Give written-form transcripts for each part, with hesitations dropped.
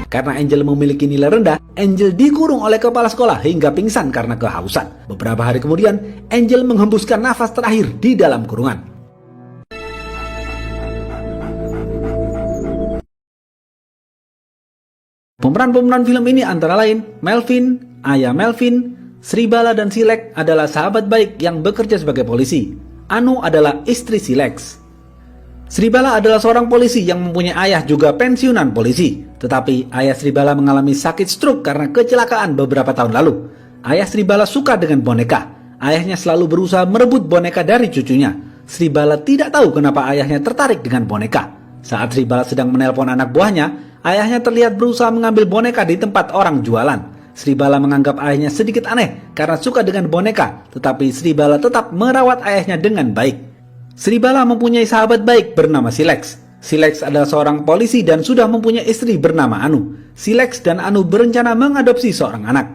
Karena Angel memiliki nilai rendah, Angel dikurung oleh kepala sekolah hingga pingsan karena kehausan. Beberapa hari kemudian, Angel menghembuskan nafas terakhir di dalam kurungan. Pemeran-pemeran film ini antara lain Melvin, ayah Melvin, Sribala dan Silek adalah sahabat baik yang bekerja sebagai polisi. Anu adalah istri Silek. Sribala adalah seorang polisi yang mempunyai ayah juga pensiunan polisi. Tetapi ayah Sribala mengalami sakit stroke karena kecelakaan beberapa tahun lalu. Ayah Sribala suka dengan boneka. Ayahnya selalu berusaha merebut boneka dari cucunya. Sribala tidak tahu kenapa ayahnya tertarik dengan boneka. Saat Sribala sedang menelpon anak buahnya, ayahnya terlihat berusaha mengambil boneka di tempat orang jualan. Sribala menganggap ayahnya sedikit aneh karena suka dengan boneka, tetapi Sribala tetap merawat ayahnya dengan baik. Sribala mempunyai sahabat baik bernama Silek. Silek adalah seorang polisi dan sudah mempunyai istri bernama Anu. Silek dan Anu berencana mengadopsi seorang anak.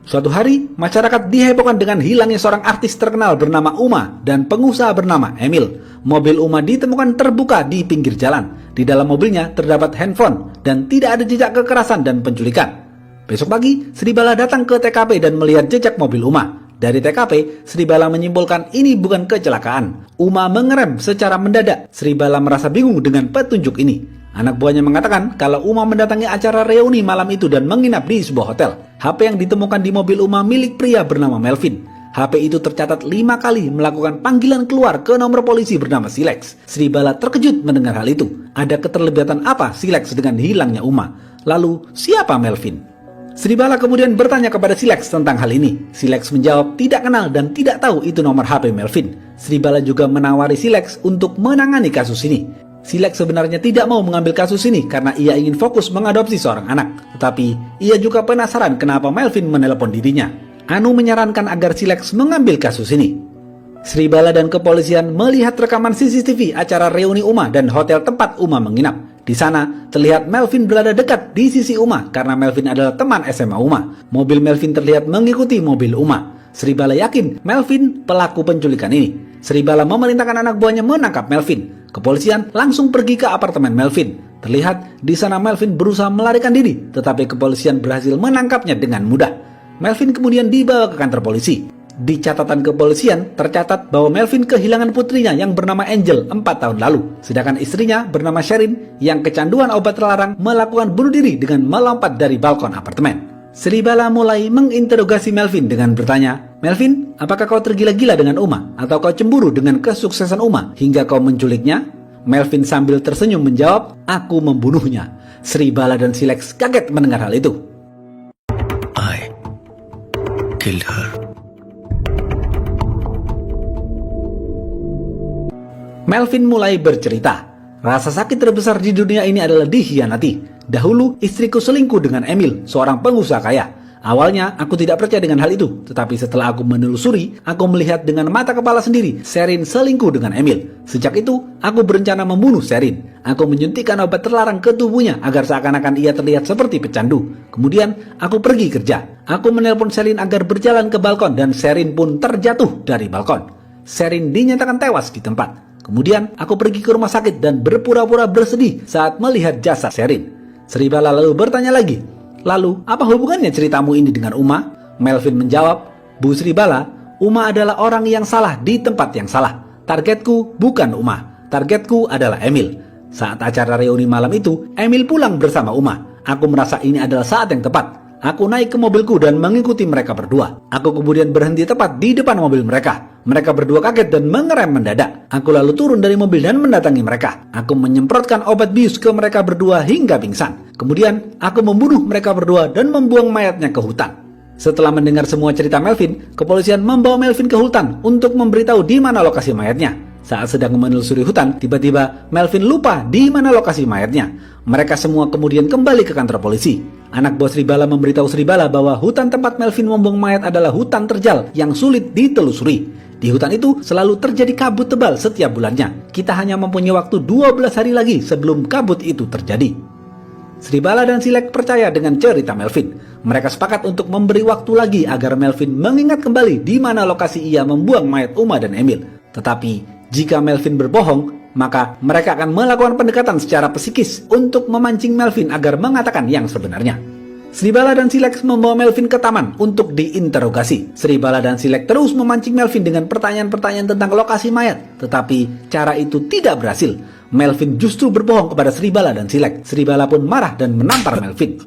Suatu hari, masyarakat dihebohkan dengan hilangnya seorang artis terkenal bernama Uma dan pengusaha bernama Emil. Mobil Uma ditemukan terbuka di pinggir jalan. Di dalam mobilnya terdapat handphone dan tidak ada jejak kekerasan dan penculikan. Besok pagi, Sribala datang ke TKP dan melihat jejak mobil Uma. Dari TKP, Sribala menyimpulkan ini bukan kecelakaan. Uma mengerem secara mendadak. Sribala merasa bingung dengan petunjuk ini. Anak buahnya mengatakan kalau Uma mendatangi acara reuni malam itu dan menginap di sebuah hotel. HP yang ditemukan di mobil Uma milik pria bernama Melvin. HP itu tercatat 5 kali melakukan panggilan keluar ke nomor polisi bernama Silek. Sribala terkejut mendengar hal itu. Ada keterlibatan apa Silek dengan hilangnya Uma? Lalu, siapa Melvin? Sribala kemudian bertanya kepada Silek tentang hal ini. Silek menjawab tidak kenal dan tidak tahu itu nomor HP Melvin. Sribala juga menawari Silek untuk menangani kasus ini. Silek sebenarnya tidak mau mengambil kasus ini karena ia ingin fokus mengadopsi seorang anak. Tetapi ia juga penasaran kenapa Melvin menelpon dirinya. Anu menyarankan agar Silek mengambil kasus ini. Sribala dan kepolisian melihat rekaman CCTV acara reuni Uma dan hotel tempat Uma menginap. Di sana, terlihat Melvin berada dekat di sisi Uma karena Melvin adalah teman SMA Uma. Mobil Melvin terlihat mengikuti mobil Uma. Sribala yakin Melvin pelaku penculikan ini. Sribala memerintahkan anak buahnya menangkap Melvin. Kepolisian langsung pergi ke apartemen Melvin. Terlihat di sana Melvin berusaha melarikan diri, tetapi kepolisian berhasil menangkapnya dengan mudah. Melvin kemudian dibawa ke kantor polisi. Di catatan kepolisian tercatat bahwa Melvin kehilangan putrinya yang bernama Angel 4 tahun lalu. Sedangkan istrinya bernama Sherin yang kecanduan obat terlarang melakukan bunuh diri dengan melompat dari balkon apartemen. Sribala mulai menginterogasi Melvin dengan bertanya, "Melvin, apakah kau tergila-gila dengan Uma? Atau kau cemburu dengan kesuksesan Uma hingga kau menculiknya?" Melvin sambil tersenyum menjawab, "Aku membunuhnya." Sribala dan Silek kaget mendengar hal itu. I killed her. Melvin mulai bercerita, "Rasa sakit terbesar di dunia ini adalah dikhianati. Dahulu istriku selingkuh dengan Emil, seorang pengusaha kaya. Awalnya aku tidak percaya dengan hal itu, tetapi setelah aku menelusuri, aku melihat dengan mata kepala sendiri Sherin selingkuh dengan Emil. Sejak itu, aku berencana membunuh Sherin. Aku menyuntikkan obat terlarang ke tubuhnya agar seakan-akan ia terlihat seperti pecandu. Kemudian, aku pergi kerja. Aku menelpon Sherin agar berjalan ke balkon dan Sherin pun terjatuh dari balkon. Sherin dinyatakan tewas di tempat. Kemudian aku pergi ke rumah sakit dan berpura-pura bersedih saat melihat jasad Sherin." Sribala lalu bertanya lagi, "Lalu apa hubungannya ceritamu ini dengan Uma?" Melvin menjawab, "Bu Sribala, Uma adalah orang yang salah di tempat yang salah. Targetku bukan Uma, targetku adalah Emil. Saat acara reuni malam itu, Emil pulang bersama Uma. Aku merasa ini adalah saat yang tepat. Aku naik ke mobilku dan mengikuti mereka berdua. Aku kemudian berhenti tepat di depan mobil mereka. Mereka berdua kaget dan mengerem mendadak. Aku lalu turun dari mobil dan mendatangi mereka. Aku menyemprotkan obat bius ke mereka berdua hingga pingsan. Kemudian, aku membunuh mereka berdua dan membuang mayatnya ke hutan." Setelah mendengar semua cerita Melvin, kepolisian membawa Melvin ke hutan untuk memberitahu di mana lokasi mayatnya. Saat sedang menelusuri hutan, tiba-tiba Melvin lupa di mana lokasi mayatnya. Mereka semua kemudian kembali ke kantor polisi. Anak buah Sribala memberitahu Sribala bahwa hutan tempat Melvin membuang mayat adalah hutan terjal yang sulit ditelusuri. Di hutan itu selalu terjadi kabut tebal setiap bulannya. Kita hanya mempunyai waktu 12 hari lagi sebelum kabut itu terjadi. Sri Bala dan Silek percaya dengan cerita Melvin. Mereka sepakat untuk memberi waktu lagi agar Melvin mengingat kembali di mana lokasi ia membuang mayat Uma dan Emil. Tetapi, jika Melvin berbohong, maka mereka akan melakukan pendekatan secara psikis untuk memancing Melvin agar mengatakan yang sebenarnya. Sri Bala dan Silek membawa Melvin ke taman untuk diinterogasi. Sri Bala dan Silek terus memancing Melvin dengan pertanyaan-pertanyaan tentang lokasi mayat. Tetapi cara itu tidak berhasil. Melvin justru berbohong kepada Sri Bala dan Silek. Sri Bala pun marah dan menampar Melvin.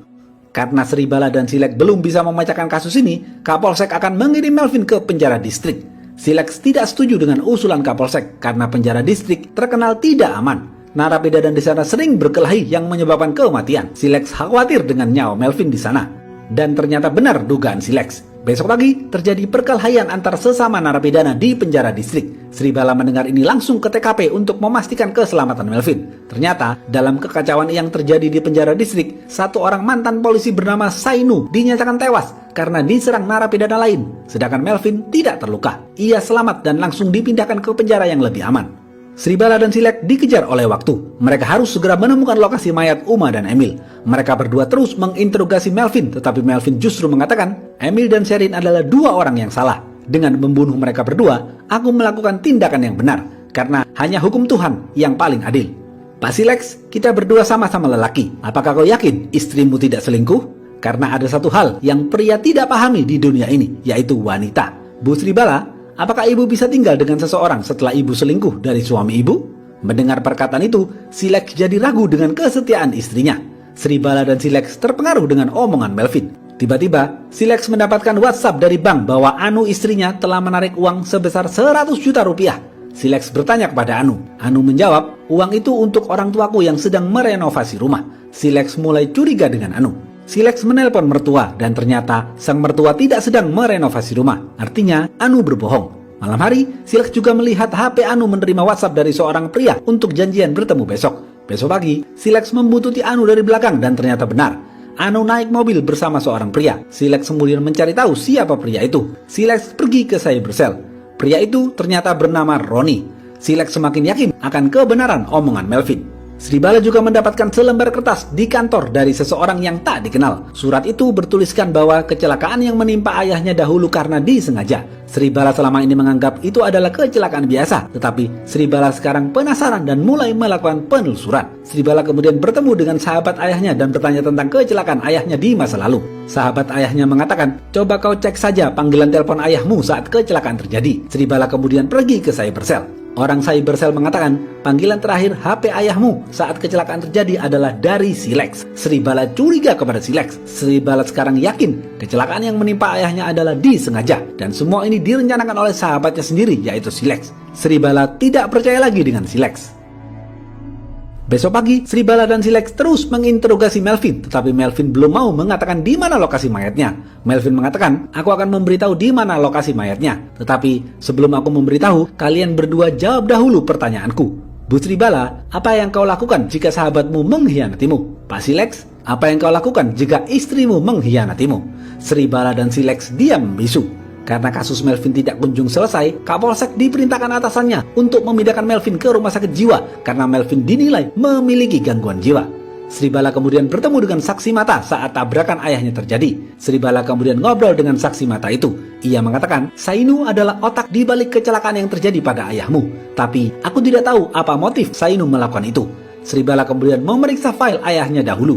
Karena Sri Bala dan Silek belum bisa memecahkan kasus ini, Kapolsek akan mengirim Melvin ke penjara distrik. Silek tidak setuju dengan usulan Kapolsek karena penjara distrik terkenal tidak aman. Narapidana di sana sering berkelahi yang menyebabkan kematian. Silek khawatir dengan nyawa Melvin di sana. Dan ternyata benar dugaan Silek. Besok pagi terjadi perkelahian antar sesama narapidana di penjara distrik. Sri Bala mendengar ini langsung ke TKP untuk memastikan keselamatan Melvin. Ternyata dalam kekacauan yang terjadi di penjara distrik, satu orang mantan polisi bernama Sainu dinyatakan tewas karena diserang narapidana lain. Sedangkan Melvin tidak terluka. Ia selamat dan langsung dipindahkan ke penjara yang lebih aman. Sri Bala dan Silek dikejar oleh waktu. Mereka harus segera menemukan lokasi mayat Uma dan Emil. Mereka berdua terus menginterogasi Melvin, tetapi Melvin justru mengatakan Emil dan Sherin adalah dua orang yang salah. Dengan membunuh mereka berdua, aku melakukan tindakan yang benar, karena hanya hukum Tuhan yang paling adil. Pak Silek, kita berdua sama-sama lelaki. Apakah kau yakin istrimu tidak selingkuh? Karena ada satu hal yang pria tidak pahami di dunia ini, yaitu wanita. Bu Sri Bala, apakah ibu bisa tinggal dengan seseorang setelah ibu selingkuh dari suami ibu? Mendengar perkataan itu, Silek jadi ragu dengan kesetiaan istrinya. Sri Bala dan Silek terpengaruh dengan omongan Melvin. Tiba-tiba, Silek mendapatkan WhatsApp dari bank bahwa Anu istrinya telah menarik uang sebesar 100 juta rupiah. Silek bertanya kepada Anu. Anu menjawab, uang itu untuk orang tuaku yang sedang merenovasi rumah. Silek mulai curiga dengan Anu. Silek menelpon mertua dan ternyata sang mertua tidak sedang merenovasi rumah. Artinya, Anu berbohong. Malam hari, Silek juga melihat HP Anu menerima WhatsApp dari seorang pria untuk janjian bertemu besok. Besok pagi, Silek membuntuti Anu dari belakang dan ternyata benar. Anu naik mobil bersama seorang pria. Silek kemudian mencari tahu siapa pria itu. Silek pergi ke cybercell. Pria itu ternyata bernama Roni. Silek semakin yakin akan kebenaran omongan Melvin. Sri Bala juga mendapatkan selembar kertas di kantor dari seseorang yang tak dikenal. Surat itu bertuliskan bahwa kecelakaan yang menimpa ayahnya dahulu karena disengaja. Sri Bala selama ini menganggap itu adalah kecelakaan biasa, tetapi Sri Bala sekarang penasaran dan mulai melakukan penelusuran. Sri Bala kemudian bertemu dengan sahabat ayahnya dan bertanya tentang kecelakaan ayahnya di masa lalu. Sahabat ayahnya mengatakan, coba kau cek saja panggilan telepon ayahmu saat kecelakaan terjadi. Sri Bala kemudian pergi ke cybercell. Orang cybercell mengatakan, panggilan terakhir HP ayahmu saat kecelakaan terjadi adalah dari Silek. Sri Bala curiga kepada Silek. Sri Bala sekarang yakin kecelakaan yang menimpa ayahnya adalah disengaja. Dan semua ini direncanakan oleh sahabatnya sendiri, yaitu Silek. Sri Bala tidak percaya lagi dengan Silek. Besok pagi, Sri Bala dan Silek terus menginterogasi Melvin, tetapi Melvin belum mau mengatakan di mana lokasi mayatnya. Melvin mengatakan, aku akan memberitahu di mana lokasi mayatnya. Tetapi sebelum aku memberitahu, kalian berdua jawab dahulu pertanyaanku. Bu Sri Bala, apa yang kau lakukan jika sahabatmu mengkhianatimu? Pak Silek, apa yang kau lakukan jika istrimu mengkhianatimu? Sri Bala dan Silek diam membisu. Karena kasus Melvin tidak kunjung selesai, Kapolsek diperintahkan atasannya untuk memindahkan Melvin ke rumah sakit jiwa karena Melvin dinilai memiliki gangguan jiwa. Sri Bala kemudian bertemu dengan saksi mata saat tabrakan ayahnya terjadi. Sri Bala kemudian ngobrol dengan saksi mata itu. Ia mengatakan, Sainu adalah otak di balik kecelakaan yang terjadi pada ayahmu. Tapi aku tidak tahu apa motif Sainu melakukan itu. Sri Bala kemudian memeriksa file ayahnya dahulu.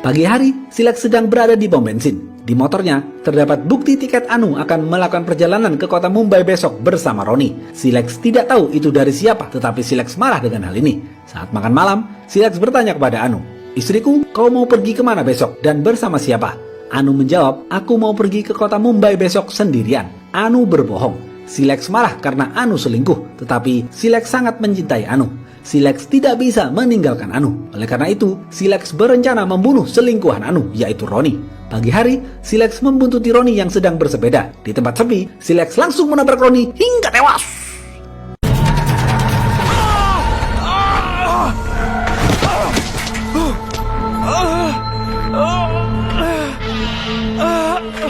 Pagi hari, Silek sedang berada di pom bensin. Di motornya, terdapat bukti tiket Anu akan melakukan perjalanan ke kota Mumbai besok bersama Roni. Silek tidak tahu itu dari siapa, tetapi Silek marah dengan hal ini. Saat makan malam, Silek bertanya kepada Anu, istriku, kau mau pergi kemana besok dan bersama siapa? Anu menjawab, aku mau pergi ke kota Mumbai besok sendirian. Anu berbohong. Silek marah karena Anu selingkuh, tetapi Silek sangat mencintai Anu. Silek tidak bisa meninggalkan Anu. Oleh karena itu, Silek berencana membunuh selingkuhan Anu, yaitu Roni. Pagi hari, Silek membuntuti Roni yang sedang bersepeda. Di tempat sepi, Silek langsung menabrak Roni hingga tewas.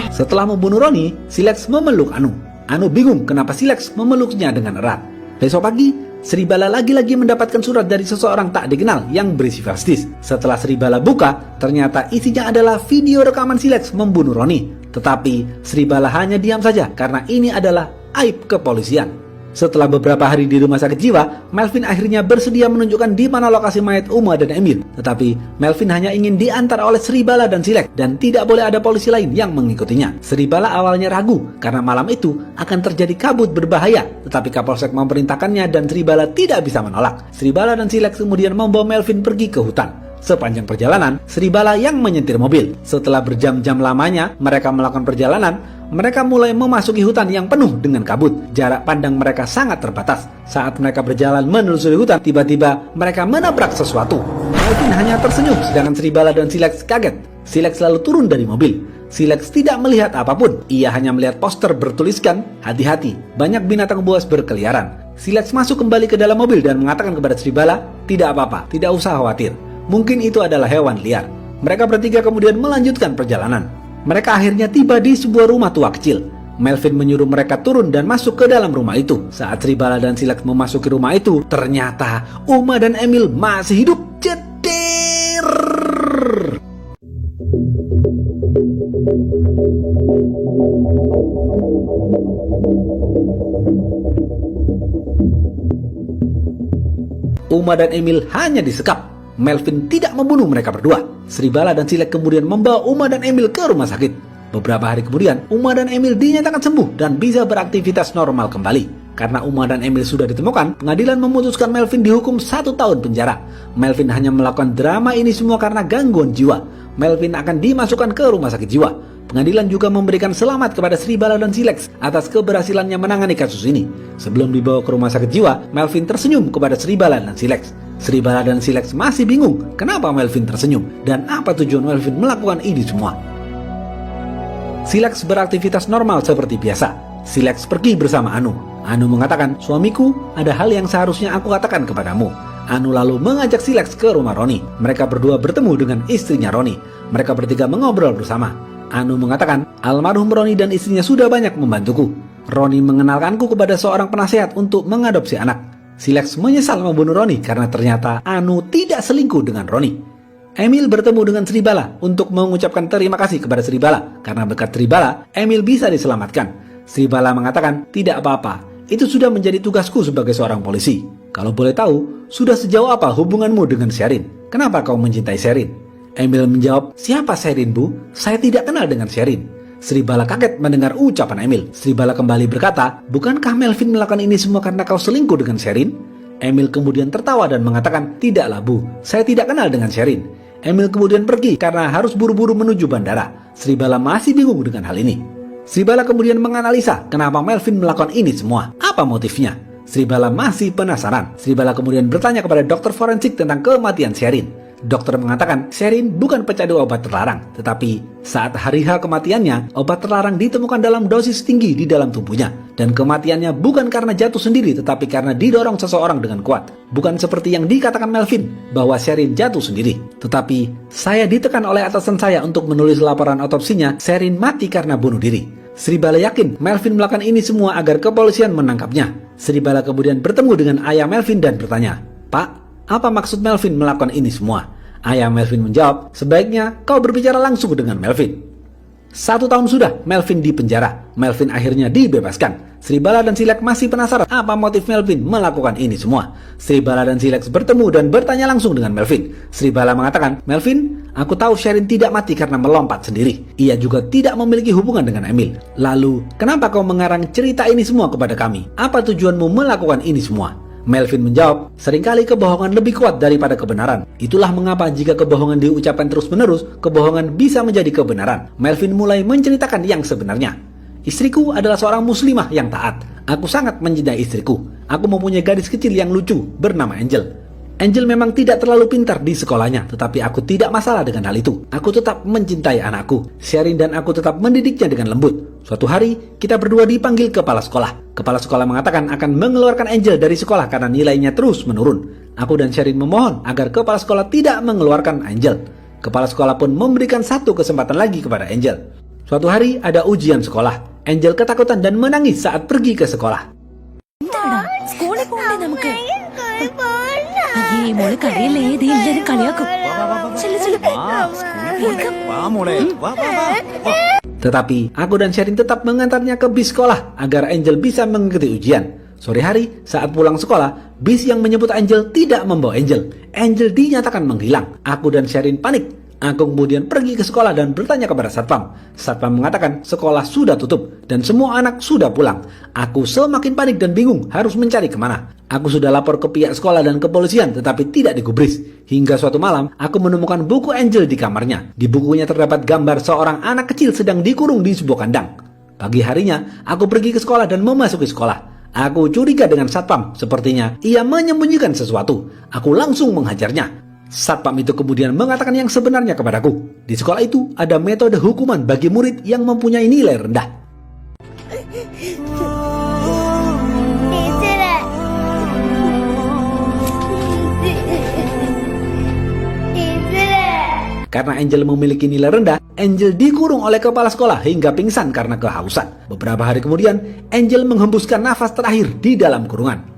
Setelah membunuh Roni, Silek memeluk Anu. Anu bingung kenapa Silek memeluknya dengan erat. Besok pagi, Sribala lagi-lagi mendapatkan surat dari seseorang tak dikenal yang berisi flash disk. Setelah Sribala buka, ternyata isinya adalah video rekaman Silex membunuh Roni. Tetapi Sribala hanya diam saja karena ini adalah aib kepolisian. Setelah beberapa hari di rumah sakit jiwa, Melvin akhirnya bersedia menunjukkan di mana lokasi mayat Uma dan Emil. Tetapi Melvin hanya ingin diantar oleh Sribala dan Silex dan tidak boleh ada polisi lain yang mengikutinya. Sribala awalnya ragu karena malam itu akan terjadi kabut berbahaya, tetapi Kapolsek memerintahkannya dan Sribala tidak bisa menolak. Sribala dan Silex kemudian membawa Melvin pergi ke hutan. Sepanjang perjalanan, Sribala yang menyetir mobil. Setelah berjam-jam lamanya mereka melakukan perjalanan, mereka mulai memasuki hutan yang penuh dengan kabut. Jarak pandang mereka sangat terbatas. Saat mereka berjalan menelusuri hutan, tiba-tiba mereka menabrak sesuatu. Melvin hanya tersenyum, sedangkan Sribala dan Silex kaget. Silex lalu turun dari mobil. Silex tidak melihat apapun. Ia hanya melihat poster bertuliskan, "Hati-hati, banyak binatang buas berkeliaran." Silex masuk kembali ke dalam mobil dan mengatakan kepada Sribala, "Tidak apa-apa, tidak usah khawatir. Mungkin itu adalah hewan liar." Mereka bertiga kemudian melanjutkan perjalanan. Mereka akhirnya tiba di sebuah rumah tua kecil. Melvin menyuruh mereka turun dan masuk ke dalam rumah itu. Saat Sribala dan Silex memasuki rumah itu, ternyata Uma dan Emil masih hidup. Cetir! Uma dan Emil hanya disekap. Melvin tidak membunuh mereka berdua. Sribala dan Silex kemudian membawa Uma dan Emil ke rumah sakit. Beberapa hari kemudian, Uma dan Emil dinyatakan sembuh dan bisa beraktivitas normal kembali. Karena Uma dan Emil sudah ditemukan, pengadilan memutuskan Melvin dihukum 1 tahun penjara. Melvin hanya melakukan drama ini semua karena gangguan jiwa. Melvin akan dimasukkan ke rumah sakit jiwa. Pengadilan juga memberikan selamat kepada Sribala dan Silex atas keberhasilannya menangani kasus ini. Sebelum dibawa ke rumah sakit jiwa, Melvin tersenyum kepada Sribala dan Silex. Sribala dan Silex masih bingung kenapa Melvin tersenyum dan apa tujuan Melvin melakukan ini semua. Silex beraktivitas normal seperti biasa. Silex pergi bersama Anu. Anu mengatakan, "Suamiku, ada hal yang seharusnya aku katakan kepadamu." Anu lalu mengajak Silex ke rumah Roni. Mereka berdua bertemu dengan istrinya Roni. Mereka bertiga mengobrol bersama. Anu mengatakan, almarhum Roni dan istrinya sudah banyak membantuku. Roni mengenalkanku kepada seorang penasehat untuk mengadopsi anak. Silex menyesal membunuh Roni karena ternyata Anu tidak selingkuh dengan Roni. Emil bertemu dengan Sribala untuk mengucapkan terima kasih kepada Sribala. Karena berkat Sribala, Emil bisa diselamatkan. Sribala mengatakan, "Tidak apa-apa, itu sudah menjadi tugasku sebagai seorang polisi. Kalau boleh tahu, sudah sejauh apa hubunganmu dengan Sherin? Kenapa kau mencintai Sherin?" Emil menjawab, "Siapa Sherin, Bu? Saya tidak kenal dengan Sherin." Sribala kaget mendengar ucapan Emil. Sribala kembali berkata, "Bukankah Melvin melakukan ini semua karena kau selingkuh dengan Sherin?" Emil kemudian tertawa dan mengatakan, "Tidaklah, Bu, saya tidak kenal dengan Sherin." Emil kemudian pergi karena harus buru-buru menuju bandara. Sribala masih bingung dengan hal ini. Sribala kemudian menganalisa kenapa Melvin melakukan ini semua. Apa motifnya? Sribala masih penasaran. Sribala kemudian bertanya kepada dokter forensik tentang kematian Sherin. Dokter mengatakan Sherin bukan pecandu obat terlarang, tetapi saat hari H kematiannya, obat terlarang ditemukan dalam dosis tinggi di dalam tubuhnya. Dan kematiannya bukan karena jatuh sendiri, tetapi karena didorong seseorang dengan kuat. Bukan seperti yang dikatakan Melvin, bahwa Sherin jatuh sendiri. Tetapi, saya ditekan oleh atasan saya untuk menulis laporan otopsinya, Sherin mati karena bunuh diri. Sribala yakin Melvin melakukan ini semua agar kepolisian menangkapnya. Sribala kemudian bertemu dengan ayah Melvin dan bertanya, "Pak, apa maksud Melvin melakukan ini semua?" Ayah Melvin menjawab, "Sebaiknya kau berbicara langsung dengan Melvin." 1 tahun sudah Melvin di penjara. Melvin akhirnya dibebaskan. Sribala dan Silex masih penasaran apa motif Melvin melakukan ini semua. Sribala dan Silex bertemu dan bertanya langsung dengan Melvin. Sribala mengatakan, "Melvin, aku tahu Sherin tidak mati karena melompat sendiri. Ia juga tidak memiliki hubungan dengan Emil. Lalu, kenapa kau mengarang cerita ini semua kepada kami? Apa tujuanmu melakukan ini semua?" Melvin menjawab, "Seringkali kebohongan lebih kuat daripada kebenaran. Itulah mengapa jika kebohongan diucapkan terus-menerus, kebohongan bisa menjadi kebenaran." Melvin mulai menceritakan yang sebenarnya. "Istriku adalah seorang muslimah yang taat. Aku sangat mencintai istriku. Aku mempunyai gadis kecil yang lucu bernama Angel. Angel memang tidak terlalu pintar di sekolahnya, tetapi aku tidak masalah dengan hal itu. Aku tetap mencintai anakku. Sherin dan aku tetap mendidiknya dengan lembut. Suatu hari, kita berdua dipanggil kepala sekolah. Kepala sekolah mengatakan akan mengeluarkan Angel dari sekolah karena nilainya terus menurun. Aku dan Sherin memohon agar kepala sekolah tidak mengeluarkan Angel. Kepala sekolah pun memberikan 1 kesempatan lagi kepada Angel. Suatu hari ada ujian sekolah. Angel ketakutan dan menangis saat pergi ke sekolah. എന്താടാ സ്കൂളിൽ പോകണ്ടേ നമുക്ക് അയ്യേ മോള് കരയില്ലേ ദേ എല്ലാരും കളിയാക്കും ചെല്ലു ചെല്ലു വേഗം. Tetapi aku dan Sherin tetap mengantarnya ke bis sekolah agar Angel bisa mengikuti ujian. Sore hari saat pulang sekolah, bis yang menyebut Angel tidak membawa Angel. Angel dinyatakan menghilang. Aku dan Sherin panik. Aku kemudian pergi ke sekolah dan bertanya kepada Satpam. Satpam mengatakan sekolah sudah tutup dan semua anak sudah pulang. Aku semakin panik dan bingung harus mencari kemana. Aku sudah lapor ke pihak sekolah dan kepolisian tetapi tidak digubris. Hingga suatu malam, aku menemukan buku Angel di kamarnya. Di bukunya terdapat gambar seorang anak kecil sedang dikurung di sebuah kandang. Pagi harinya, aku pergi ke sekolah dan memasuki sekolah. Aku curiga dengan Satpam, sepertinya ia menyembunyikan sesuatu. Aku langsung menghajarnya. Satpam itu kemudian mengatakan yang sebenarnya kepadaku. Di sekolah itu ada metode hukuman bagi murid yang mempunyai nilai rendah. Karena Angel memiliki nilai rendah, Angel dikurung oleh kepala sekolah hingga pingsan karena kehausan. Beberapa hari kemudian, Angel menghembuskan nafas terakhir di dalam kurungan.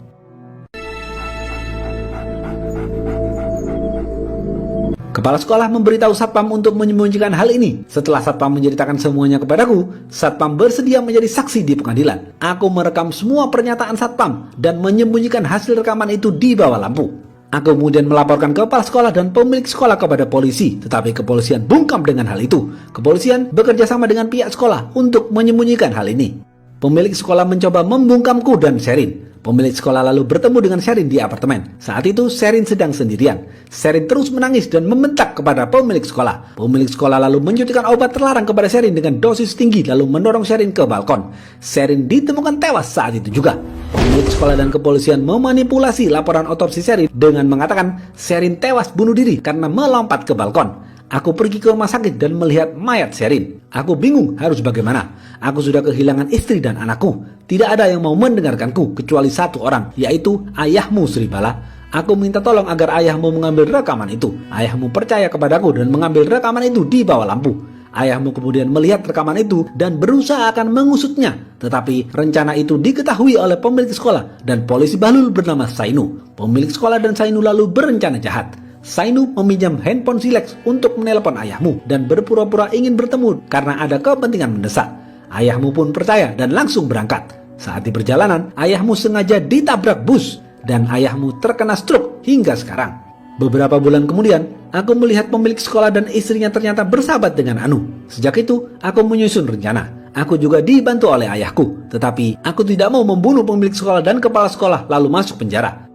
Kepala sekolah memberitahu Satpam untuk menyembunyikan hal ini. Setelah Satpam menceritakan semuanya kepadaku, Satpam bersedia menjadi saksi di pengadilan. Aku merekam semua pernyataan Satpam dan menyembunyikan hasil rekaman itu di bawah lampu. Aku kemudian melaporkan kepala sekolah dan pemilik sekolah kepada polisi, tetapi kepolisian bungkam dengan hal itu. Kepolisian bekerja sama dengan pihak sekolah untuk menyembunyikan hal ini. Pemilik sekolah mencoba membungkamku dan Sherin. Pemilik sekolah lalu bertemu dengan Sherin di apartemen. Saat itu Sherin sedang sendirian. Sherin terus menangis dan membentak kepada pemilik sekolah. Pemilik sekolah lalu menyuntikkan obat terlarang kepada Sherin dengan dosis tinggi lalu mendorong Sherin ke balkon. Sherin ditemukan tewas saat itu juga. Pemilik sekolah dan kepolisian memanipulasi laporan otopsi Sherin dengan mengatakan Sherin tewas bunuh diri karena melompat ke balkon. Aku pergi ke rumah sakit dan melihat mayat Sherin. Aku bingung harus bagaimana. Aku sudah kehilangan istri dan anakku. Tidak ada yang mau mendengarkanku kecuali satu orang, yaitu ayahmu Sribala. Aku minta tolong agar ayahmu mengambil rekaman itu. Ayahmu percaya kepadaku dan mengambil rekaman itu di bawah lampu. Ayahmu kemudian melihat rekaman itu dan berusaha akan mengusutnya. Tetapi rencana itu diketahui oleh pemilik sekolah dan polisi bahlul bernama Sainu. Pemilik sekolah dan Sainu lalu berencana jahat. Sainu meminjam handphone Silex untuk menelpon ayahmu dan berpura-pura ingin bertemu karena ada kepentingan mendesak. Ayahmu pun percaya dan langsung berangkat. Saat di perjalanan, ayahmu sengaja ditabrak bus dan ayahmu terkena stroke hingga sekarang. Beberapa bulan kemudian, aku melihat pemilik sekolah dan istrinya ternyata bersahabat dengan Anu. Sejak itu, aku menyusun rencana. Aku juga dibantu oleh ayahku, tetapi aku tidak mau membunuh pemilik sekolah dan kepala sekolah lalu masuk penjara.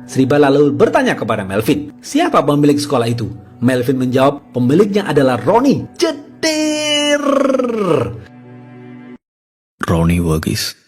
Sribala lalu bertanya kepada Melvin, siapa pemilik sekolah itu? Melvin menjawab, pemiliknya adalah Roni. Jedir! Ronnie Verghese.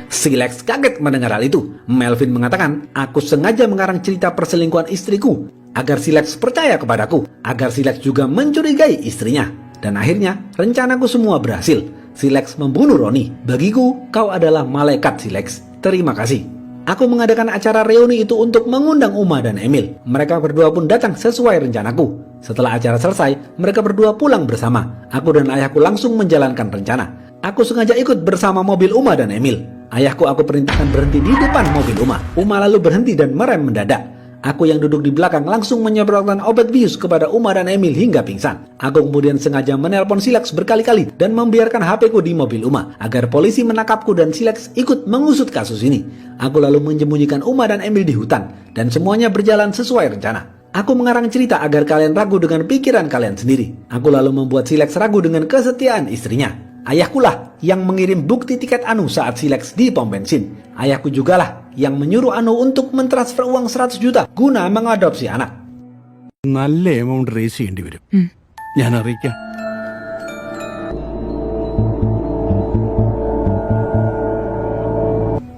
Silex kaget mendengar hal itu. Melvin mengatakan, aku sengaja mengarang cerita perselingkuhan istriku agar Silex percaya kepadaku, agar Silex juga mencurigai istrinya. Dan akhirnya, rencanaku semua berhasil. Silex membunuh Roni. Bagiku, kau adalah malaikat Silex. Terima kasih. Aku mengadakan acara reuni itu untuk mengundang Uma dan Emil. Mereka berdua pun datang sesuai rencanaku. Setelah acara selesai, mereka berdua pulang bersama. Aku dan ayahku langsung menjalankan rencana. Aku sengaja ikut bersama mobil Uma dan Emil. Ayahku aku perintahkan berhenti di depan mobil Uma. Uma lalu berhenti dan merem mendadak. Aku yang duduk di belakang langsung menyemprotkan obat bius kepada Uma dan Emil hingga pingsan. Aku kemudian sengaja menelpon Silex berkali-kali dan membiarkan HP-ku di mobil Uma agar polisi menangkapku dan Silex ikut mengusut kasus ini. Aku lalu menyembunyikan Uma dan Emil di hutan dan semuanya berjalan sesuai rencana. Aku mengarang cerita agar kalian ragu dengan pikiran kalian sendiri. Aku lalu membuat Silex ragu dengan kesetiaan istrinya. Ayahkulah yang mengirim bukti tiket Anu saat Silex di pom bensin. Ayahku jugalah yang menyuruh Anu untuk mentransfer uang 100 juta guna mengadopsi anak. നല്ല amount raise ചെയ്യേണ്ടി വരും. ഞാൻ അറിയിക്കാം.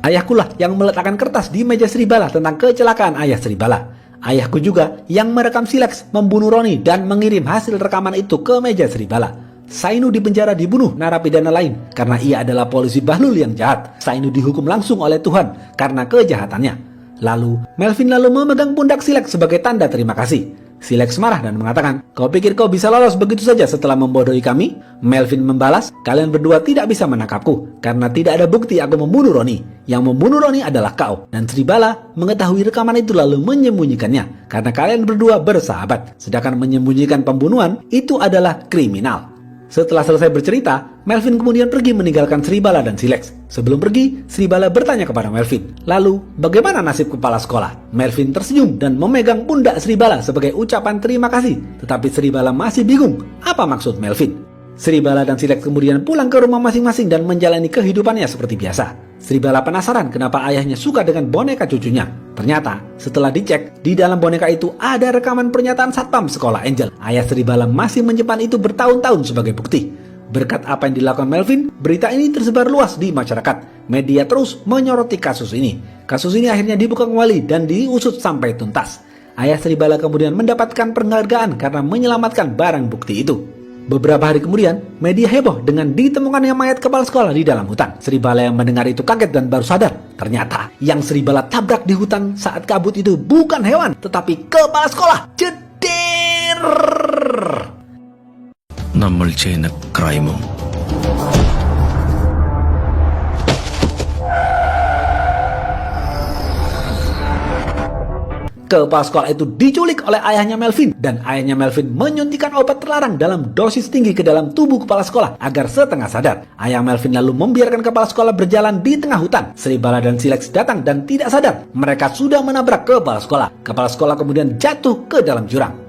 Ayahkulah yang meletakkan kertas di meja Sribala tentang kecelakaan ayah Sribala. Ayahku juga yang merekam Silex membunuh Roni dan mengirim hasil rekaman itu ke meja Sribala. Sainu di penjara dibunuh narapidana lain karena ia adalah polisi bahlul yang jahat. Sainu dihukum langsung oleh Tuhan karena kejahatannya. Lalu, Melvin lalu memegang pundak Silex sebagai tanda terima kasih. Silex marah dan mengatakan, "Kau pikir kau bisa lolos begitu saja setelah membodohi kami?" Melvin membalas, "Kalian berdua tidak bisa menangkapku, karena tidak ada bukti aku membunuh Roni. Yang membunuh Roni adalah kau." Dan Sribala mengetahui rekaman itu lalu menyembunyikannya, karena kalian berdua bersahabat. Sedangkan menyembunyikan pembunuhan itu adalah kriminal. Setelah selesai bercerita, Melvin kemudian pergi meninggalkan Sribala dan Silex. Sebelum pergi, Sribala bertanya kepada Melvin, "Lalu, bagaimana nasib kepala sekolah?" Melvin tersenyum dan memegang pundak Sribala sebagai ucapan terima kasih. Tetapi Sribala masih bingung, apa maksud Melvin? Sribala dan Silex kemudian pulang ke rumah masing-masing dan menjalani kehidupannya seperti biasa. Sribala penasaran kenapa ayahnya suka dengan boneka cucunya. Ternyata, setelah dicek, di dalam boneka itu ada rekaman pernyataan satpam sekolah Angel. Ayah Sribala masih menyimpan itu bertahun-tahun sebagai bukti. Berkat apa yang dilakukan Melvin, berita ini tersebar luas di masyarakat. Media terus menyoroti kasus ini. Kasus ini akhirnya dibuka kembali dan diusut sampai tuntas. Ayah Sribala kemudian mendapatkan penghargaan karena menyelamatkan barang bukti itu. Beberapa hari kemudian, media heboh dengan ditemukannya mayat kepala sekolah di dalam hutan. Sribala yang mendengar itu kaget dan baru sadar. Ternyata yang Sribala tabrak di hutan saat kabut itu bukan hewan, tetapi kepala sekolah. Jedir! നമ്മൾ ചെയ്യുന്ന ക്രൈമും Kepala sekolah itu diculik oleh ayahnya Melvin, dan ayahnya Melvin menyuntikkan obat terlarang dalam dosis tinggi ke dalam tubuh kepala sekolah agar setengah sadar. Ayah Melvin lalu membiarkan kepala sekolah berjalan di tengah hutan. Sribala dan Silex datang dan tidak sadar mereka sudah menabrak kepala sekolah. Kepala sekolah kemudian jatuh ke dalam jurang.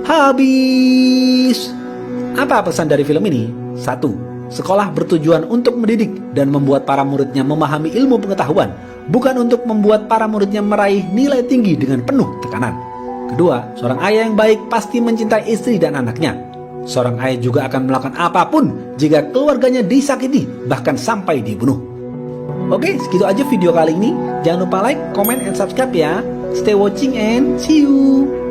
Habis. Apa pesan dari film ini? 1. Sekolah bertujuan untuk mendidik dan membuat para muridnya memahami ilmu pengetahuan, bukan untuk membuat para muridnya meraih nilai tinggi dengan penuh tekanan. Kedua, seorang ayah yang baik pasti mencintai istri dan anaknya. Seorang ayah juga akan melakukan apapun jika keluarganya disakiti, bahkan sampai dibunuh. Oke, segitu aja video kali ini. Jangan lupa like, comment, and subscribe ya. Stay watching and see you.